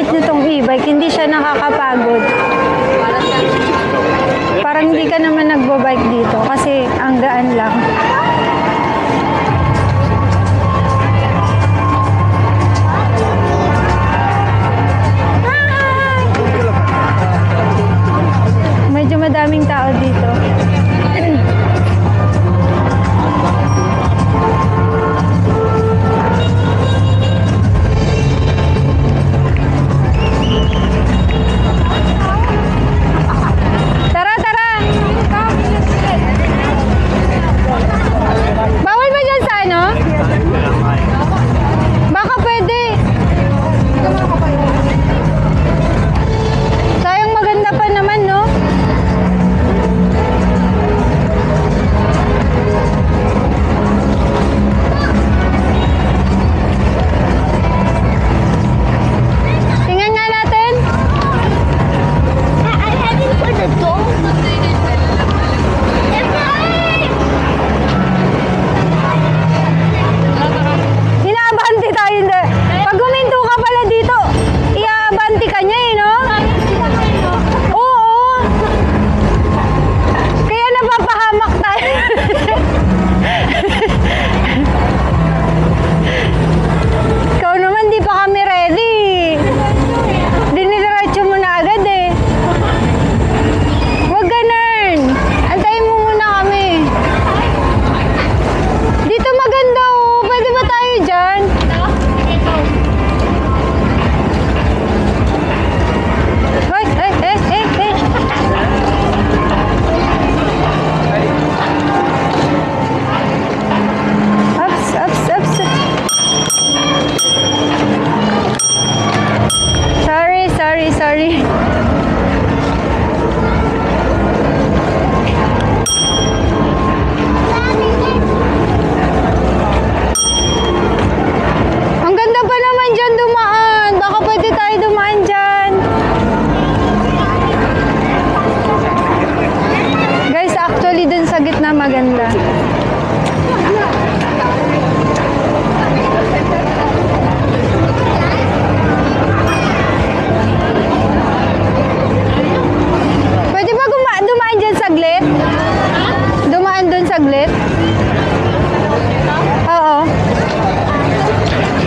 gamit nyo tong e-bike, hindi siya nakakapagod. Parang hindi ka naman nagbabike dito kasi ang gaan lang. Medyo madaming tao dito. Tara, tara! Bawal ba dyan sa ano? Baka pwede. Sayang maganda pa naman, no? Tingnan nga natin. I'm heading for the dome. Inaabanti tayo. Pag huminto ka pala dito, iaabanti ka niya eh, no? Oo. Kaya napapahamak tayo. Ikaw naman, di pa kami ready. Dinidiretso mo na agad eh. Huwag ganun. Antayin mo muna kami. Dito maganda oh. Pwede ba tayo dyan? Hoy, eh. Ups. Sorry. Ang ganda pa naman dyan dumaan. Baka pwede tayo dumaan dyan. Guys, actually dun sa gitna maganda. Pwede ba dumaan dyan saglit? Dumaan dun saglit?